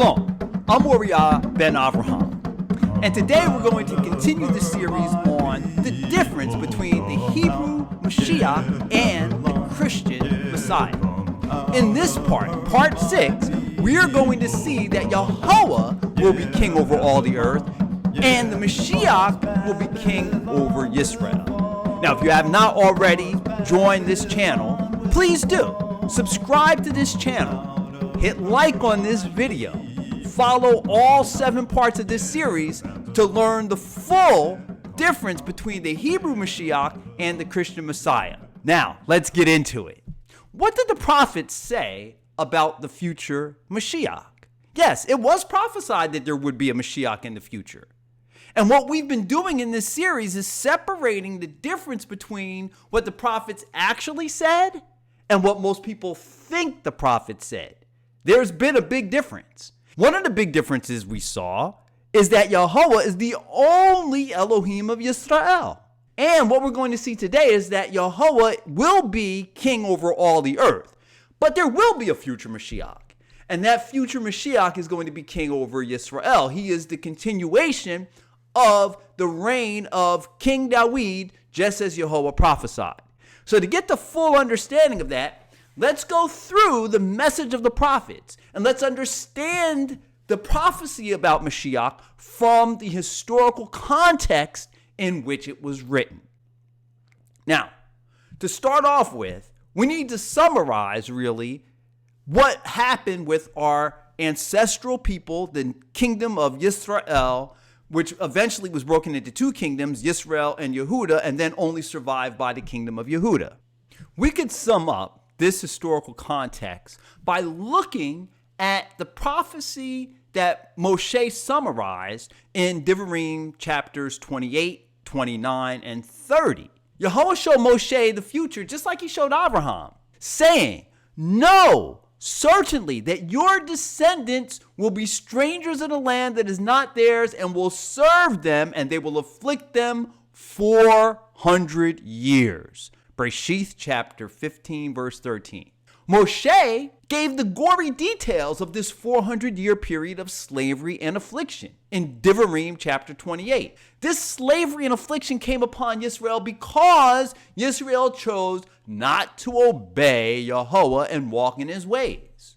Shalom, I'm Uriah Ben Avraham, and today we're going to continue the series on the difference between the Hebrew Mashiach and the Christian Messiah. In this part 6, we are going to see that Yahuwah will be king over all the earth, and the Mashiach will be king over Yisrael. Now, if you have not already joined this channel, please do. Subscribe to this channel. Hit like on this video. Follow all 7 parts of this series to learn the full difference between the Hebrew Mashiach and the Christian Messiah. Now, let's get into it. What did the prophets say about the future Mashiach? Yes, it was prophesied that there would be a Mashiach in the future. And what we've been doing in this series is separating the difference between what the prophets actually said and what most people think the prophets said. There's been a big difference. One of the big differences we saw is that Yahuwah is the only Elohim of Yisrael. And what we're going to see today is that Yahuwah will be king over all the earth. But there will be a future Mashiach. And that future Mashiach is going to be king over Yisrael. He is the continuation of the reign of King David, just as Yahuwah prophesied. So to get the full understanding of that, let's go through the message of the prophets and let's understand the prophecy about Mashiach from the historical context in which it was written. Now, to start off with, we need to summarize really what happened with our ancestral people, the kingdom of Yisrael, which eventually was broken into 2 kingdoms, Yisrael and Yehuda, and then only survived by the kingdom of Yehuda. We could sum up this historical context by looking at the prophecy that Moshe summarized in Devarim chapters 28, 29, and 30. Yahuwah showed Moshe the future just like he showed Abraham, saying, "Know certainly that your descendants will be strangers in a land that is not theirs and will serve them, and they will afflict them 400 years. Bereshith chapter 15, verse 13. Moshe gave the gory details of this 400-year period of slavery and affliction in Devarim chapter 28. This slavery and affliction came upon Yisrael because Yisrael chose not to obey Yahuwah and walk in his ways.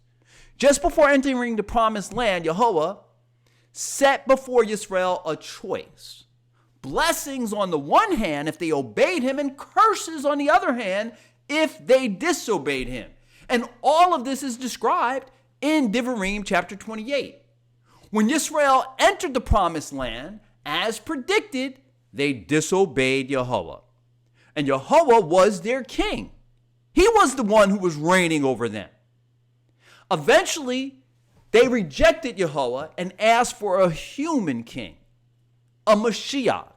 Just before entering the promised land, Yahuwah set before Yisrael a choice. Blessings on the one hand if they obeyed him, and curses on the other hand if they disobeyed him. And all of this is described in Devarim chapter 28. When Yisrael entered the promised land, as predicted, they disobeyed Yahuwah. And Yahuwah was their king. He was the one who was reigning over them. Eventually, they rejected Yahuwah and asked for a human king, a Mashiach.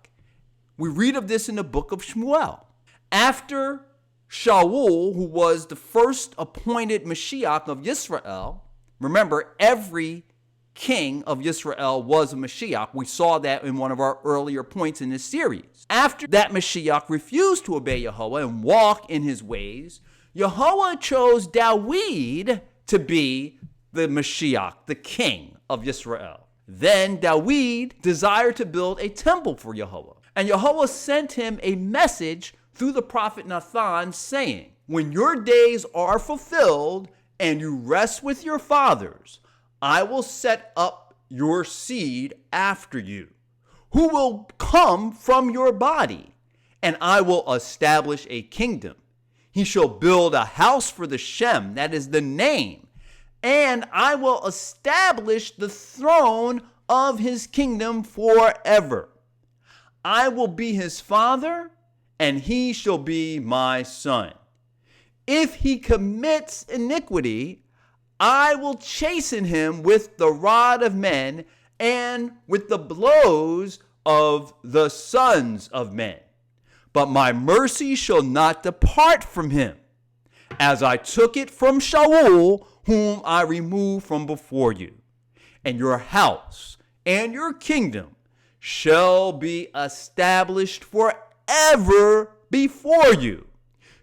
We read of this in the book of Shmuel. After Shaul, who was the first appointed Mashiach of Yisrael, remember, every king of Yisrael was a Mashiach. We saw that in one of our earlier points in this series. After that Mashiach refused to obey Yahuwah and walk in his ways, Yahuwah chose David to be the Mashiach, the king of Yisrael. Then David desired to build a temple for Yahuwah. And Yahuwah sent him a message through the prophet Nathan saying, "When your days are fulfilled and you rest with your fathers, I will set up your seed after you, who will come from your body, and I will establish a kingdom. He shall build a house for the Shem," that is the name, "and I will establish the throne of his kingdom forever. I will be his father, and he shall be my son. If he commits iniquity, I will chasten him with the rod of men and with the blows of the sons of men. But my mercy shall not depart from him, as I took it from Shaul, whom I removed from before you. And your house and your kingdom shall be established forever before you.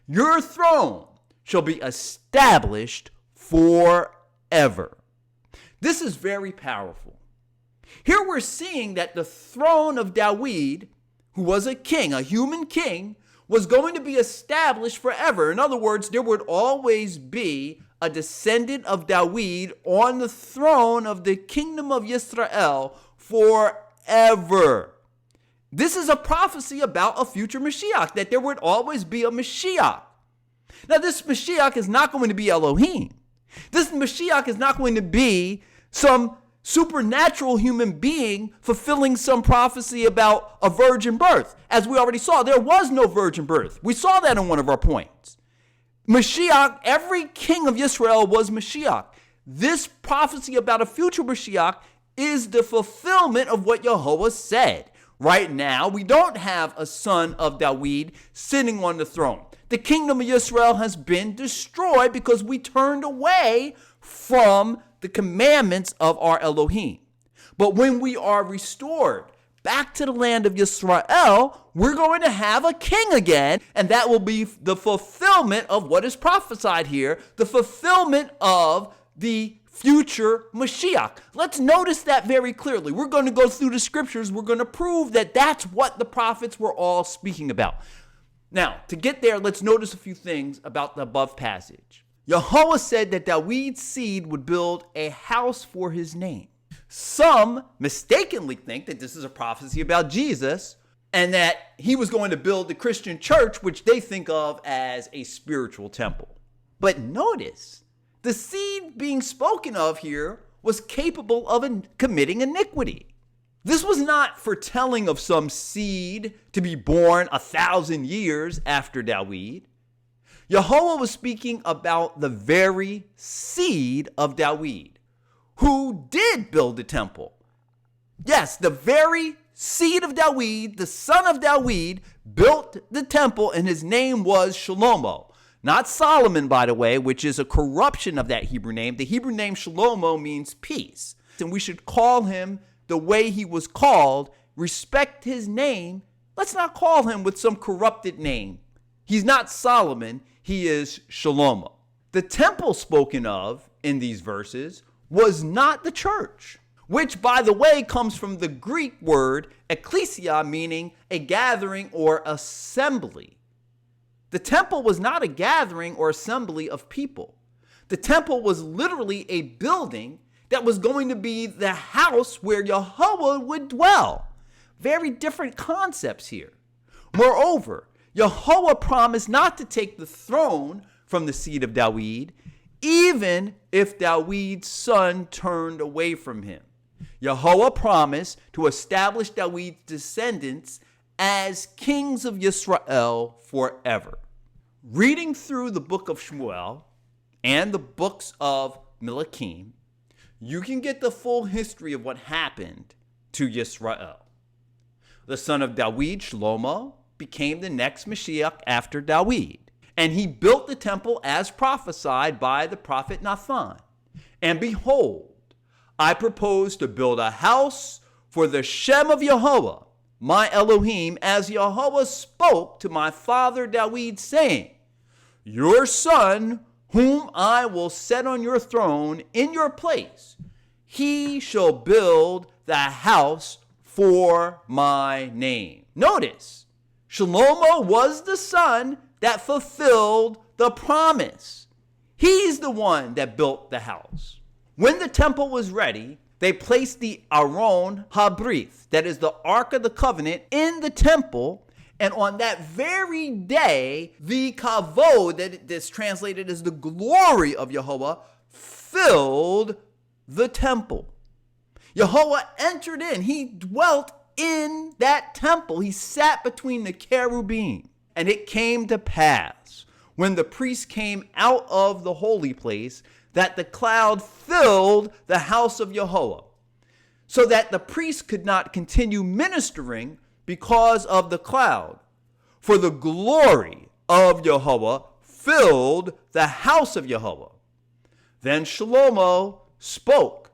Your throne shall be established forever." This is very powerful. Here we're seeing that the throne of David, who was a king, a human king, was going to be established forever. In other words, there would always be a descendant of David on the throne of the kingdom of Yisrael forever. This is a prophecy about a future Mashiach, that there would always be a Mashiach. Now, this Mashiach is not going to be Elohim. This Mashiach is not going to be some supernatural human being fulfilling some prophecy about a virgin birth. As we already saw, there was no virgin birth. We saw that in one of our points. Mashiach, every king of Yisrael was Mashiach. This prophecy about a future Mashiach is the fulfillment of what Yahweh said. Right now, we don't have a son of David sitting on the throne. The kingdom of Yisrael has been destroyed because we turned away from the commandments of our Elohim. But when we are restored back to the land of Yisrael, we're going to have a king again, and that will be the fulfillment of what is prophesied here, the fulfillment of the future Mashiach. Let's notice that very clearly. We're going to go through the scriptures. We're going to prove that that's what the prophets were all speaking about. Now, to get there, let's notice a few things about the above passage. Yahweh said that David's seed would build a house for his name. Some mistakenly think that this is a prophecy about Jesus and that he was going to build the Christian church, which they think of as a spiritual temple. But notice, the seed being spoken of here was capable of committing iniquity. This was not foretelling of some seed to be born 1,000 years after David. Yahweh was speaking about the very seed of David, who did build the temple. Yes, the very seed of David, the son of David, built the temple, and his name was Shlomo. Not Solomon, by the way, which is a corruption of that Hebrew name. The Hebrew name Shlomo means peace, and we should call him the way he was called, respect his name. Let's not call him with some corrupted name. He's not Solomon, he is Shlomo. The temple spoken of in these verses was not the church, which, by the way, comes from the Greek word ekklesia, meaning a gathering or assembly. The temple was not a gathering or assembly of people. The temple was literally a building that was going to be the house where Yahweh would dwell. Very different concepts here. Moreover, Yahweh promised not to take the throne from the seed of David, even if David's son turned away from him. Yahweh promised to establish David's descendants as kings of Yisrael forever. Reading through the book of Shmuel and the books of Melachim, you can get the full history of what happened to Yisrael. The son of David, Shlomo, became the next Mashiach after David, and he built the temple as prophesied by the prophet Nathan. And behold, I propose to build a house for the Shem of Yehovah, my Elohim, as Yahweh spoke to my father David, saying, your son, whom I will set on your throne in your place, he shall build the house for my name. Notice, Shlomo was the son that fulfilled the promise. He's the one that built the house. When the temple was ready, they placed the Aron HaBrith, that is the Ark of the Covenant, in the temple. And on that very day, the kavod, that is translated as the glory of Yahweh, filled the temple. Yahweh entered in. He dwelt in that temple. He sat between the cherubim. And it came to pass, when the priest came out of the holy place, that the cloud filled the house of Yahweh, so that the priest could not continue ministering because of the cloud. For the glory of Yahweh filled the house of Yahweh. Then Shlomo spoke.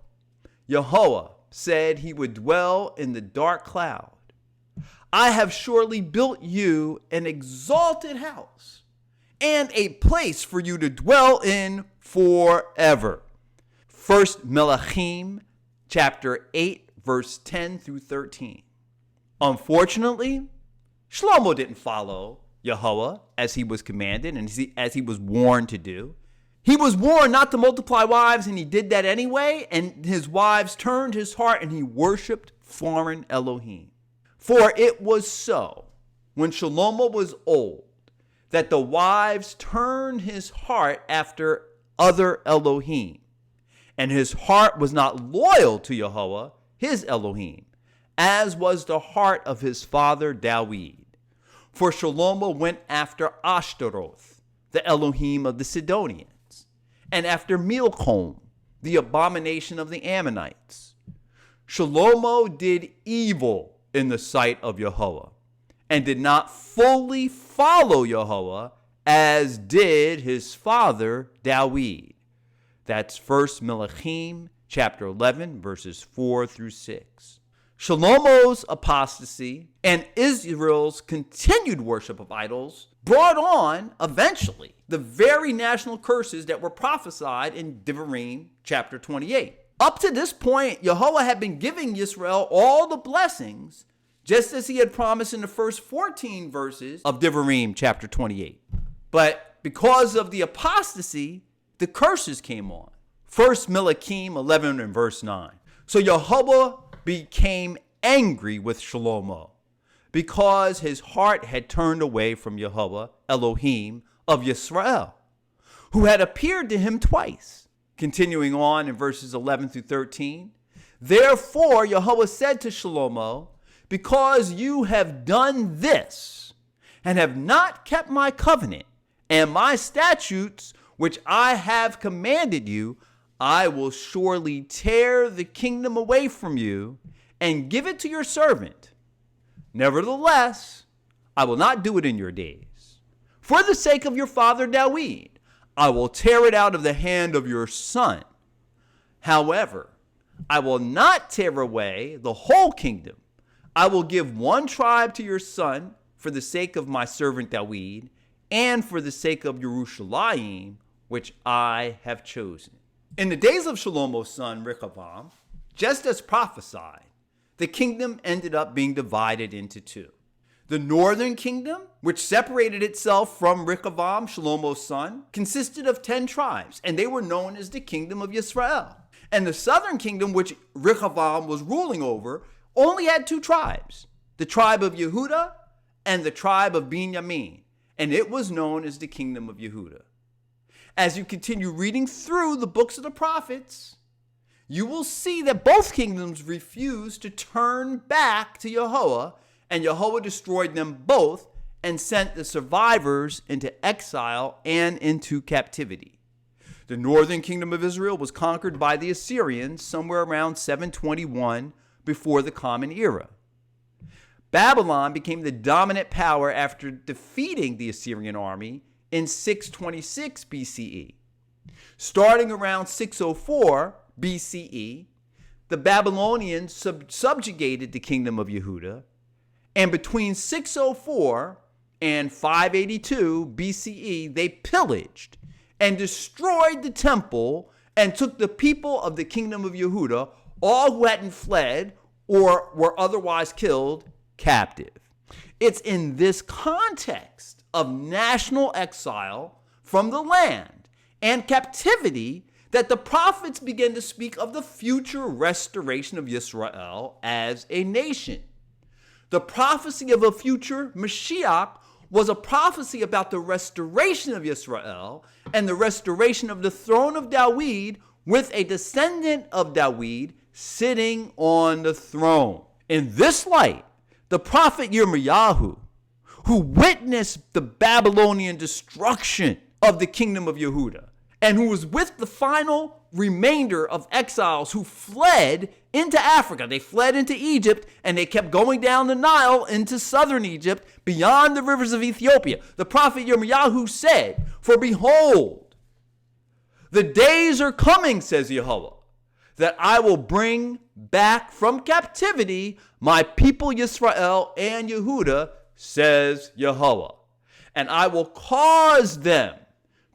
Yahweh said he would dwell in the dark cloud. I have surely built you an exalted house and a place for you to dwell in forever. 1 Melachim chapter 8, verse 10 through 13. Unfortunately, Shlomo didn't follow Yahweh as he was commanded and as he was warned to do. He was warned not to multiply wives, and he did that anyway, and his wives turned his heart, and he worshipped foreign Elohim. For it was so, when Shlomo was old, that the wives turned his heart after other Elohim, and his heart was not loyal to Yahweh, his Elohim, as was the heart of his father Dawid. For Shlomo went after Ashtaroth, the Elohim of the Sidonians, and after Milcom, the abomination of the Ammonites. Shlomo did evil in the sight of Yahweh, and did not fully follow Yahweh as did his father Dawid. That's 1 Melachim chapter 11, verses 4 through 6. Shlomo's apostasy and Israel's continued worship of idols brought on, eventually, the very national curses that were prophesied in Devarim chapter 28. Up to this point, Yahuwah had been giving Yisrael all the blessings, just as he had promised in the first 14 verses of Devarim chapter 28. But because of the apostasy, the curses came on. 1 Melachim 11 and verse 9. So Yahuwah became angry with Shlomo because his heart had turned away from Yahuwah, Elohim of Yisrael, who had appeared to him twice. Continuing on in verses 11 through 13. Therefore, Yahuwah said to Shlomo, because you have done this and have not kept my covenant and my statutes, which I have commanded you, I will surely tear the kingdom away from you and give it to your servant. Nevertheless, I will not do it in your days. For the sake of your father Dawid, I will tear it out of the hand of your son. However, I will not tear away the whole kingdom. I will give one tribe to your son for the sake of my servant Dawid and for the sake of Yerushalayim, which I have chosen. In the days of Shlomo's son Rehoboam, just as prophesied, the kingdom ended up being divided into two. The northern kingdom, which separated itself from Rehoboam, Shlomo's son, consisted of 10 tribes, and they were known as the kingdom of Yisrael. And the southern kingdom, which Rehoboam was ruling over, only had 2 tribes, the tribe of Yehuda and the tribe of Binyamin, and it was known as the kingdom of Yehuda. As you continue reading through the books of the prophets, you will see that both kingdoms refused to turn back to Yahuwah, and Yahuwah destroyed them both and sent the survivors into exile and into captivity. The northern kingdom of Israel was conquered by the Assyrians somewhere around 721 before the Common Era. Babylon became the dominant power after defeating the Assyrian army in 626 BCE. Starting around 604 BCE, the Babylonians subjugated the kingdom of Yehuda, and between 604 and 582 BCE, they pillaged and destroyed the temple and took the people of the kingdom of Yehuda, all who hadn't fled or were otherwise killed, captive. It's in this context of national exile from the land and captivity that the prophets begin to speak of the future restoration of Yisrael as a nation. The prophecy of a future Mashiach was a prophecy about the restoration of Yisrael and the restoration of the throne of Dawid with a descendant of Dawid sitting on the throne. In this light, the prophet Yirmiyahu, who witnessed the Babylonian destruction of the kingdom of Yehuda, and who was with the final remainder of exiles who fled into Africa. They fled into Egypt, and they kept going down the Nile into southern Egypt, beyond the rivers of Ethiopia. The prophet Yirmiyahu said, "For behold, the days are coming, says Yahuwah, that I will bring back from captivity my people Yisrael and Yehuda, says Yahuwah, and I will cause them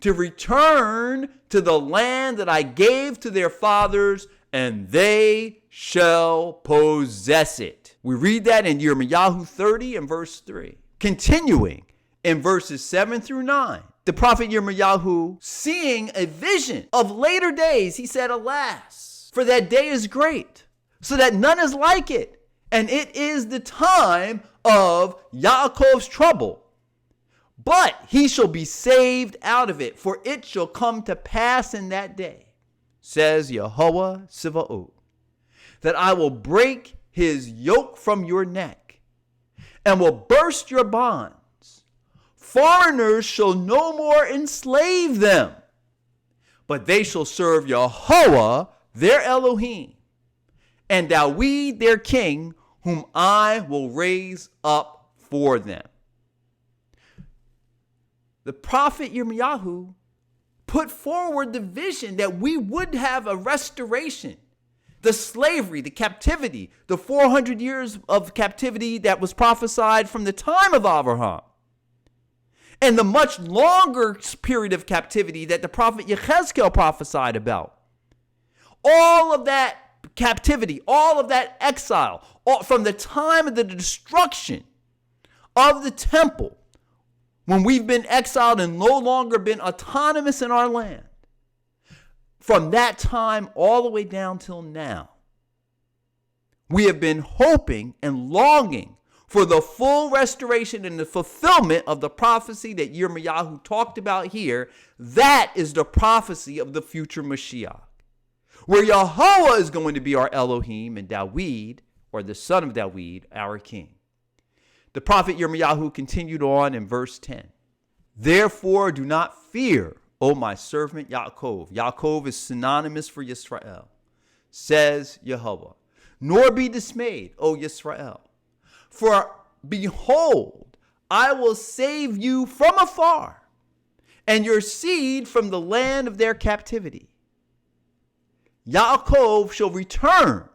to return to the land that I gave to their fathers, and they shall possess it. We read that in Yirmiyahu 30 and verse 3. Continuing in verses 7 through 9. The prophet Yirmiyahu, seeing a vision of later days, he said, alas, for that day is great, so that none is like it. And it is the time of Yaakov's trouble. But he shall be saved out of it, for it shall come to pass in that day, says Yehovah Sivaot, that I will break his yoke from your neck and will burst your bonds. Foreigners shall no more enslave them, but they shall serve Yehovah their Elohim, and Dawid their king, whom I will raise up for them. The prophet Yirmiyahu put forward the vision that we would have a restoration. The slavery, the captivity, the 400 years of captivity that was prophesied from the time of Abraham, and the much longer period of captivity that the prophet Yechezkel prophesied about. All of that captivity, all of that exile, from the time of the destruction of the temple, when we've been exiled and no longer been autonomous in our land, from that time all the way down till now, we have been hoping and longing for the full restoration and the fulfillment of the prophecy that Yirmiyahu talked about here. That is the prophecy of the future Mashiach, where Yahuwah is going to be our Elohim and Dawid, or the son of Dawid, our king. The prophet Yirmiyahu continued on in verse 10. Therefore do not fear, O my servant Yaakov. Yaakov is synonymous for Yisrael, says Yehovah. Nor be dismayed, O Yisrael. For behold, I will save you from afar, and your seed from the land of their captivity. Yaakov shall return,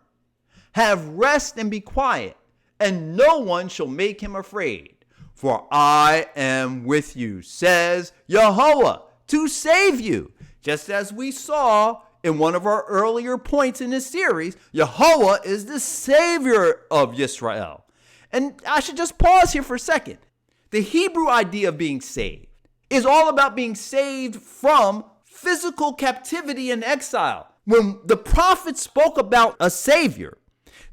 have rest and be quiet, and no one shall make him afraid. For I am with you, says Yehovah, to save you. Just as we saw in one of our earlier points in this series, Yehovah is the Savior of Yisrael. And I should just pause here for a second. The Hebrew idea of being saved is all about being saved from physical captivity and exile. When the prophets spoke about a Savior,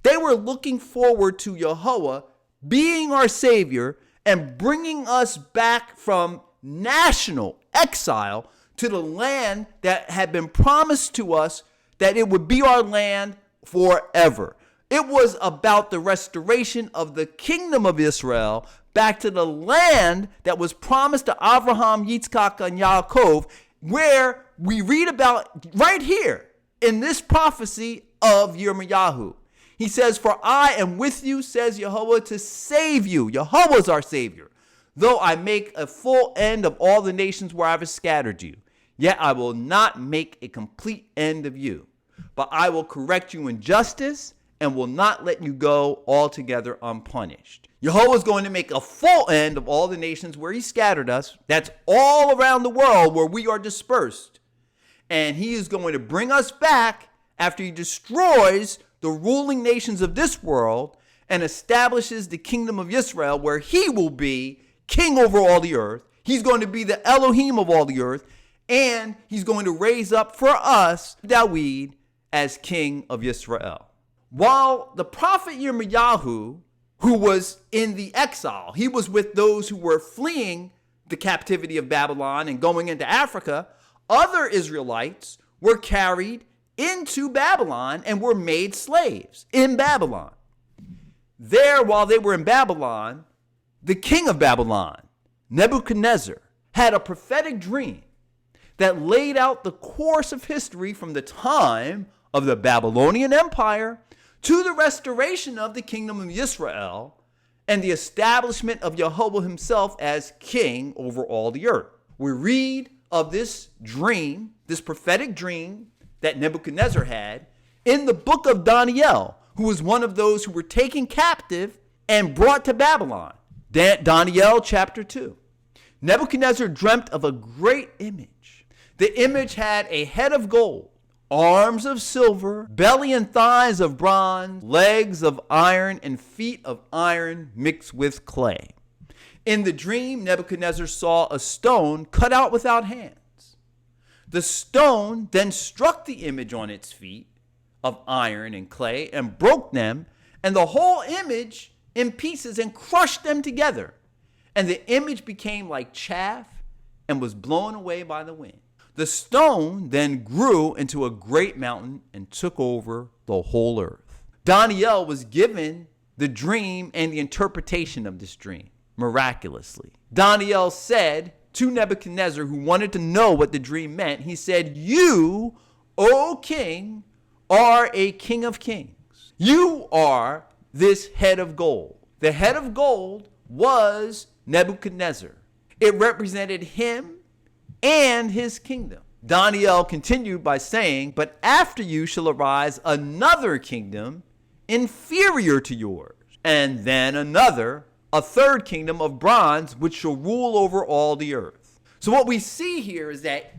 they were looking forward to Yehovah being our Savior and bringing us back from national exile to the land that had been promised to us, that it would be our land forever. It was about the restoration of the kingdom of Israel back to the land that was promised to Abraham, Yitzchak, and Yaakov, where we read about right here in this prophecy of Yirmiyahu. He says, for I am with you, says Yehovah, to save you. Yehovah is our Savior. Though I make a full end of all the nations where I have scattered you, yet I will not make a complete end of you. But I will correct you in justice and will not let you go altogether unpunished. Yehovah is going to make a full end of all the nations where he scattered us. That's all around the world where we are dispersed. And he is going to bring us back after he destroys the ruling nations of this world and establishes the kingdom of Israel, where he will be king over all the earth. He's going to be the Elohim of all the earth, and he's going to raise up for us Dawid as king of Israel. While the prophet Yirmiyahu, who was in the exile, he was with those who were fleeing the captivity of Babylon and going into Africa, other Israelites were carried into Babylon and were made slaves in Babylon. There, while they were in Babylon, the king of Babylon, Nebuchadnezzar, had a prophetic dream that laid out the course of history from the time of the Babylonian Empire to the restoration of the kingdom of Israel and the establishment of Yehovah himself as king over all the earth. We read of this dream, this prophetic dream that Nebuchadnezzar had, in the book of Daniel, who was one of those who were taken captive and brought to Babylon. Daniel chapter 2. Nebuchadnezzar dreamt of a great image. The image had a head of gold, arms of silver, belly and thighs of bronze, legs of iron, and feet of iron mixed with clay. In the dream, Nebuchadnezzar saw a stone cut out without hands. The stone then struck the image on its feet of iron and clay and broke them, and the whole image in pieces and crushed them together. And the image became like chaff and was blown away by the wind. The stone then grew into a great mountain and took over the whole earth. Daniel was given the dream and the interpretation of this dream miraculously. Daniel said to Nebuchadnezzar, who wanted to know what the dream meant, he said, "You, O king, are a king of kings. You are this head of gold." The head of gold was Nebuchadnezzar. It represented him and his kingdom. Daniel continued by saying, "But after you shall arise another kingdom inferior to yours, and then another, a third kingdom of bronze, which shall rule over all the earth." So what we see here is that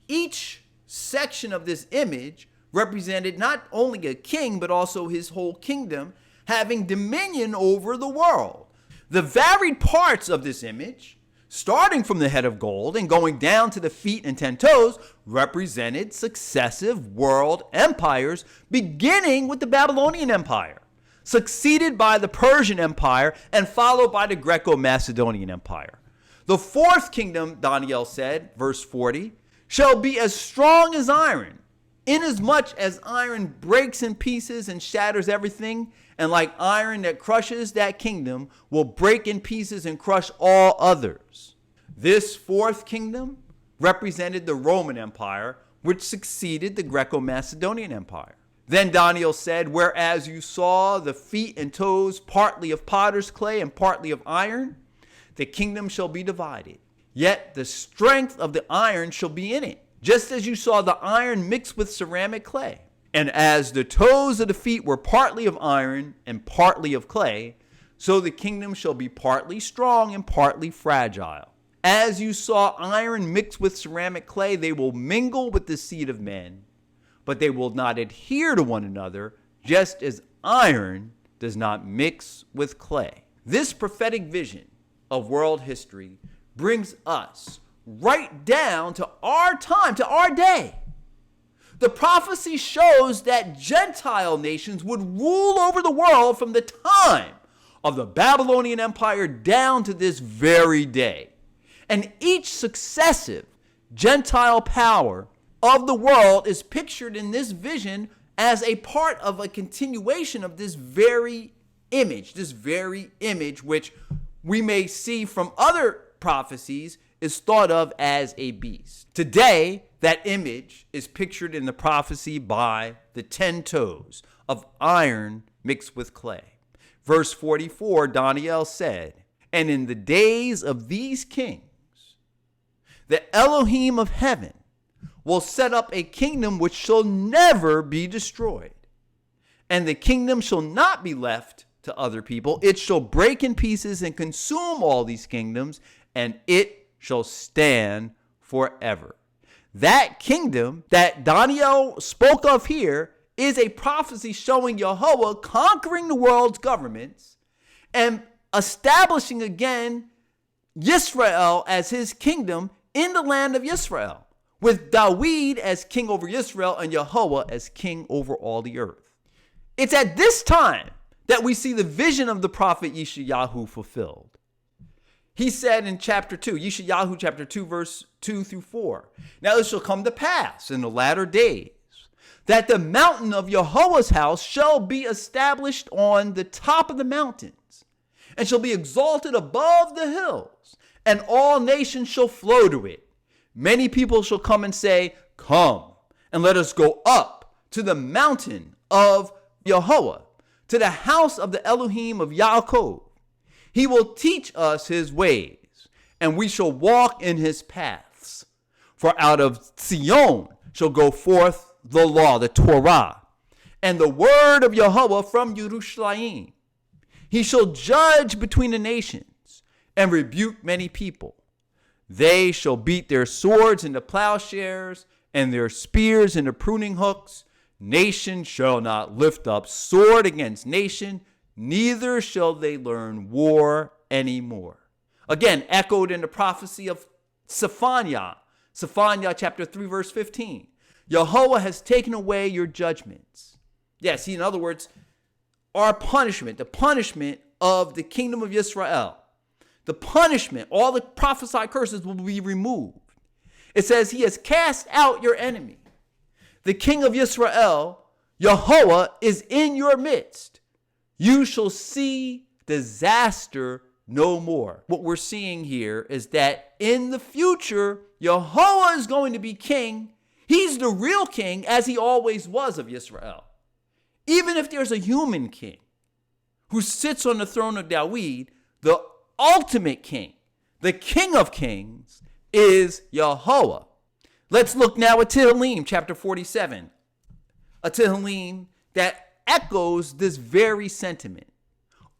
each section of this image represented not only a king, but also his whole kingdom, having dominion over the world. The varied parts of this image, starting from the head of gold and going down to the feet and 10 toes, represented successive world empires, beginning with the Babylonian Empire, succeeded by the Persian Empire, and followed by the Greco-Macedonian Empire. The fourth kingdom, Daniel said, verse 40, shall be as strong as iron, inasmuch as iron breaks in pieces and shatters everything, and like iron that crushes, that kingdom will break in pieces and crush all others. This fourth kingdom represented the Roman Empire, which succeeded the Greco-Macedonian Empire. Then Daniel said, "Whereas you saw the feet and toes partly of potter's clay and partly of iron, the kingdom shall be divided. Yet the strength of the iron shall be in it, just as you saw the iron mixed with ceramic clay. And as the toes of the feet were partly of iron and partly of clay, so the kingdom shall be partly strong and partly fragile. As you saw iron mixed with ceramic clay, they will mingle with the seed of men, but they will not adhere to one another, just as iron does not mix with clay." This prophetic vision of world history brings us right down to our time, to our day. The prophecy shows that Gentile nations would rule over the world from the time of the Babylonian Empire down to this very day. And each successive Gentile power of the world is pictured in this vision as a part of a continuation of this very image which we may see from other prophecies is thought of as a beast. Today, that image is pictured in the prophecy by the 10 toes of iron mixed with clay. Verse 44, Daniel said, "And in the days of these kings, the Elohim of heaven will set up a kingdom which shall never be destroyed. And the kingdom shall not be left to other people. It shall break in pieces and consume all these kingdoms, and it shall stand forever." That kingdom that Daniel spoke of here is a prophecy showing Yahuwah conquering the world's governments and establishing again Yisrael as his kingdom in the land of Yisrael, with David as king over Yisrael and Yahuwah as king over all the earth. It's at this time that we see the vision of the prophet YHWH fulfilled. He said in chapter 2, YHWH chapter 2, verse 2 through 4, "Now it shall come to pass in the latter days that the mountain of Yahuwah's house shall be established on the top of the mountains, and shall be exalted above the hills, and all nations shall flow to it. Many people shall come and say, 'Come, and let us go up to the mountain of Yahuwah, to the house of the Elohim of Yaakov. He will teach us his ways, and we shall walk in his paths. For out of Zion shall go forth the law, the Torah, and the word of Yahuwah from Yerushalayim. He shall judge between the nations and rebuke many people. They shall beat their swords into plowshares and their spears into pruning hooks. Nation shall not lift up sword against nation, neither shall they learn war anymore. Again, echoed in the prophecy of Zephaniah chapter 3, verse 15. Yahweh has taken away your judgments. Yes, in other words, our punishment, the punishment of the kingdom of Yisrael. The punishment, all the prophesied curses will be removed. It says he has cast out your enemy. The king of Yisrael, Yahweh, is in your midst. You shall see disaster no more. What we're seeing here is that in the future, Yahweh is going to be king. He's the real king, as he always was of Yisrael. Even if there's a human king who sits on the throne of David, the ultimate king, the king of kings, is Yahweh. Let's look now at Tehillim chapter 47. A Tehillim that echoes this very sentiment.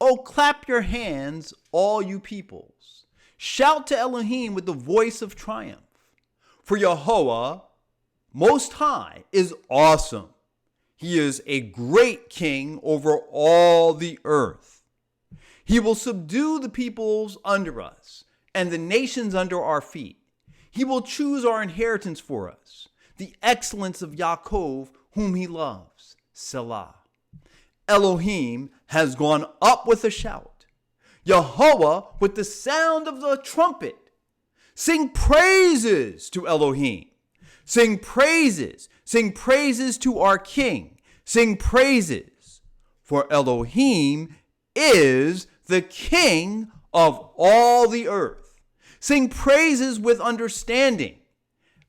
Oh, clap your hands, all you peoples. Shout to Elohim with the voice of triumph. For Yahweh, Most High, is awesome. He is a great king over all the earth. He will subdue the peoples under us and the nations under our feet. He will choose our inheritance for us, the excellence of Yaakov, whom he loves. Selah. Elohim has gone up with a shout. Yahweh with the sound of the trumpet. Sing praises to Elohim. Sing praises. Sing praises to our King. Sing praises. For Elohim is the King of all the earth. Sing praises with understanding.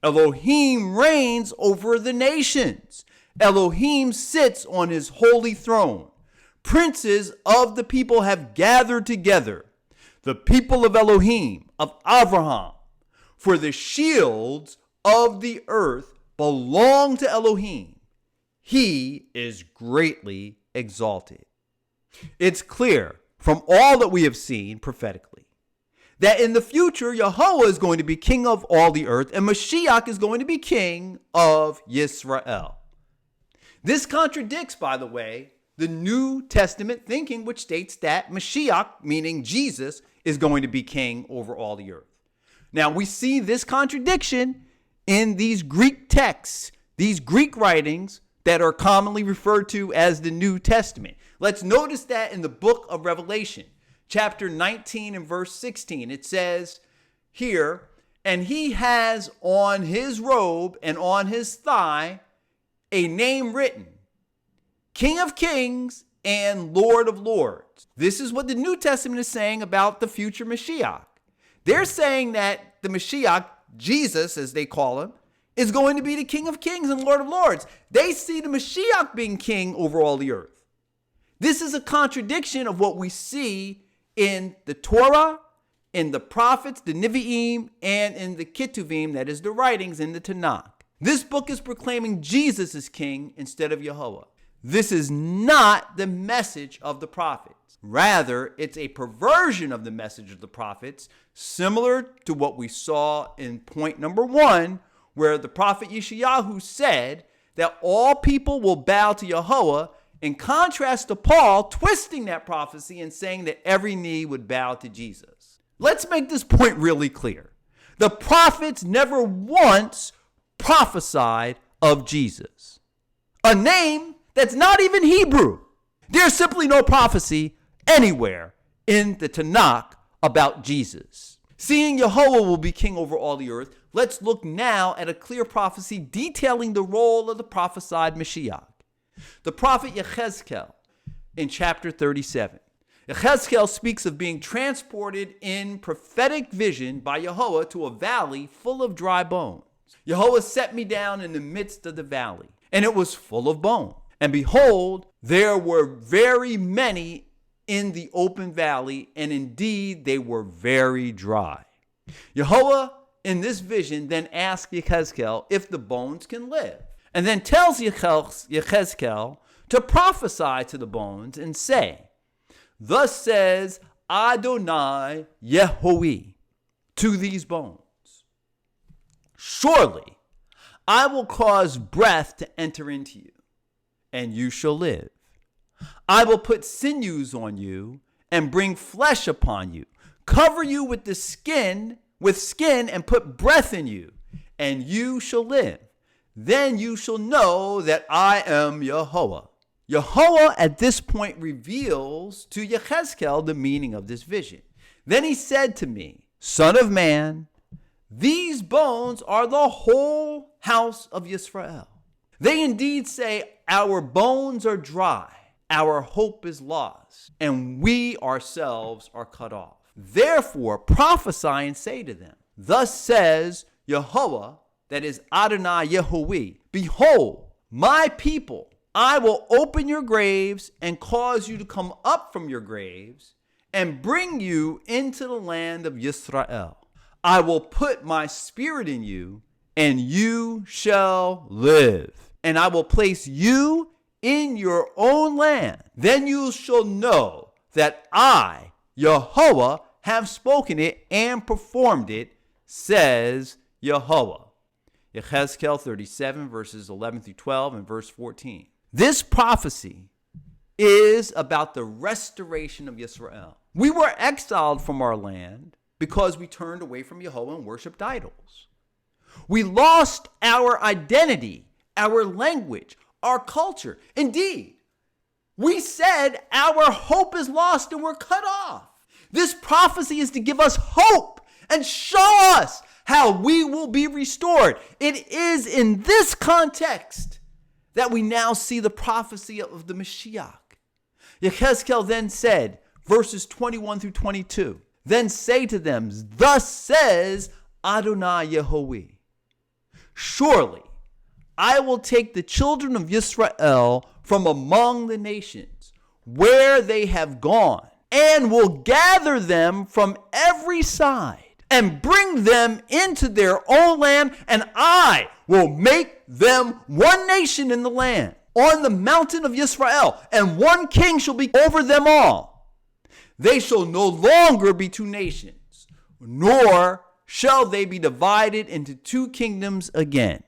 Elohim reigns over the nations. Elohim sits on his holy throne. Princes of the people have gathered together. The people of Elohim, of Abraham. For the shields of the earth belong to Elohim. He is greatly exalted. It's clear from all that we have seen prophetically that in the future, Yahweh is going to be king of all the earth, and Mashiach is going to be king of Yisrael. This contradicts, by the way, the New Testament thinking, which states that Mashiach, meaning Jesus, is going to be king over all the earth. Now, we see this contradiction in these Greek texts, these Greek writings that are commonly referred to as the New Testament. Let's notice that in the book of Revelation, chapter 19 and verse 16, it says here, and he has on his robe and on his thigh a name written, King of Kings and Lord of Lords. This is what the New Testament is saying about the future Mashiach. They're saying that the Mashiach, Jesus as they call him, is going to be the King of Kings and Lord of Lords. They see the Mashiach being king over all the earth. This is a contradiction of what we see in the Torah, in the prophets, the Nevi'im, and in the Ketuvim, that is the writings in the Tanakh. This book is proclaiming Jesus as king instead of Yahweh. This is not the message of the prophets. Rather, it's a perversion of the message of the prophets, similar to what we saw in point number 1, where the prophet Yeshayahu said that all people will bow to Yahweh, in contrast to Paul twisting that prophecy and saying that every knee would bow to Jesus. Let's make this point really clear. The prophets never once prophesied of Jesus, a name that's not even Hebrew. There's simply no prophecy anywhere in the Tanakh about Jesus. Seeing Yahweh will be king over all the earth, let's look now at a clear prophecy detailing the role of the prophesied Mashiach. The prophet Yechezkel in chapter 37. Yechezkel speaks of being transported in prophetic vision by Yahweh to a valley full of dry bones. Yahweh set me down in the midst of the valley, and it was full of bone. And behold, there were very many in the open valley, and indeed they were very dry. Yahweh in this vision then asked Yechezkel if the bones can live, and then tells Yechezkel to prophesy to the bones and say, Thus says Adonai YHWH to these bones, Surely I will cause breath to enter into you, and you shall live. I will put sinews on you and bring flesh upon you, cover you with skin, and put breath in you, and you shall live. Then you shall know that I am Yehovah. Yehovah at this point reveals to Yechezkel the meaning of this vision. Then he said to me, Son of man, these bones are the whole house of Yisrael. They indeed say, our bones are dry, our hope is lost, and we ourselves are cut off. Therefore prophesy and say to them, Thus says Yehovah, that is Adonai YHWH, Behold, my people, I will open your graves and cause you to come up from your graves and bring you into the land of Yisrael. I will put my spirit in you, and you shall live. And I will place you in your own land. Then you shall know that I, Yehovah, have spoken it and performed it, says Yehovah. Yechezkel 37, verses 11 through 12, and verse 14. This prophecy is about the restoration of Yisrael. We were exiled from our land because we turned away from Yehovah and worshipped idols. We lost our identity, our language, our culture. Indeed, we said our hope is lost and we're cut off. This prophecy is to give us hope and show us how we will be restored. It is in this context that we now see the prophecy of the Mashiach. Yechezkel then said, verses 21 through 22, Then say to them, Thus says Adonai YHWH, Surely I will take the children of Yisrael from among the nations where they have gone, and will gather them from every side, and bring them into their own land, and I will make them one nation in the land, on the mountain of Yisrael, and one king shall be over them all. They shall no longer be two nations, nor shall they be divided into two kingdoms again.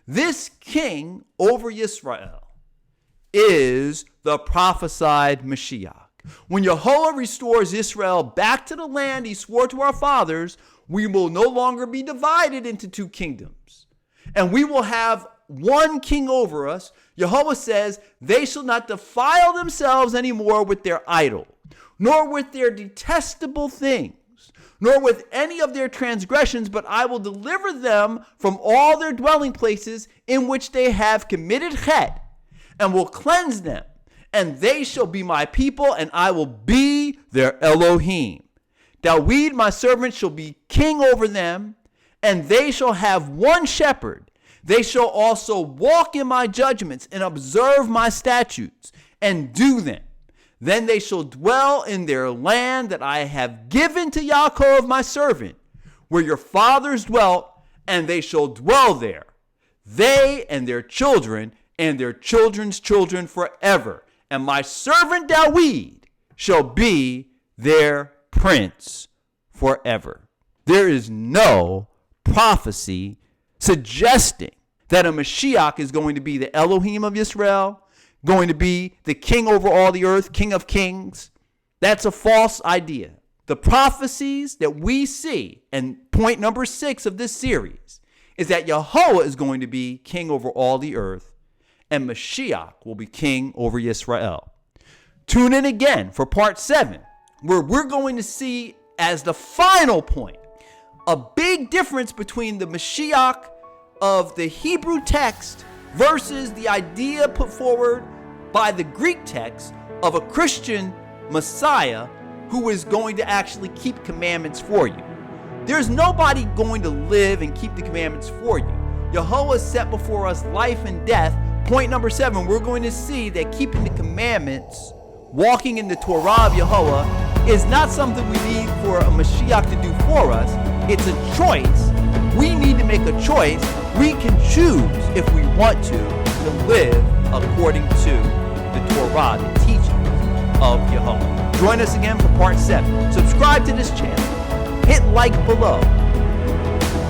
This king over Yisrael is the prophesied Mashiach. When Yehovah restores Israel back to the land he swore to our fathers, we will no longer be divided into two kingdoms, and we will have one king over us. Yehovah says, they shall not defile themselves anymore with their idol, nor with their detestable things, nor with any of their transgressions, but I will deliver them from all their dwelling places in which they have committed chet, and will cleanse them. And they shall be my people, and I will be their Elohim. David, my servant, shall be king over them, and they shall have one shepherd. They shall also walk in my judgments and observe my statutes and do them. Then they shall dwell in their land that I have given to Yaakov, my servant, where your fathers dwelt, and they shall dwell there, they and their children and their children's children forever. And my servant David shall be their prince forever. There is no prophecy suggesting that a Mashiach is going to be the Elohim of Yisrael, going to be the king over all the earth, king of kings. That's a false idea. The prophecies that we see, and point number 6 of this series, is that Yehoah is going to be king over all the earth, and Mashiach will be king over Yisrael. Tune in again for part 7, where we're going to see as the final point a big difference between the Mashiach of the Hebrew text versus the idea put forward by the Greek text of a Christian Messiah who is going to actually keep commandments for you. There's nobody going to live and keep the commandments for you. Yehovah set before us life and death. Point number 7, we're going to see that keeping the commandments, walking in the Torah of Yehovah, is not something we need for a Mashiach to do for us. It's a choice. We need to make a choice. We can choose, if we want to live according to the Torah, the teachings of Yehovah. Join us again for part 7. Subscribe to this channel. Hit like below.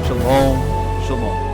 Shalom. Shalom.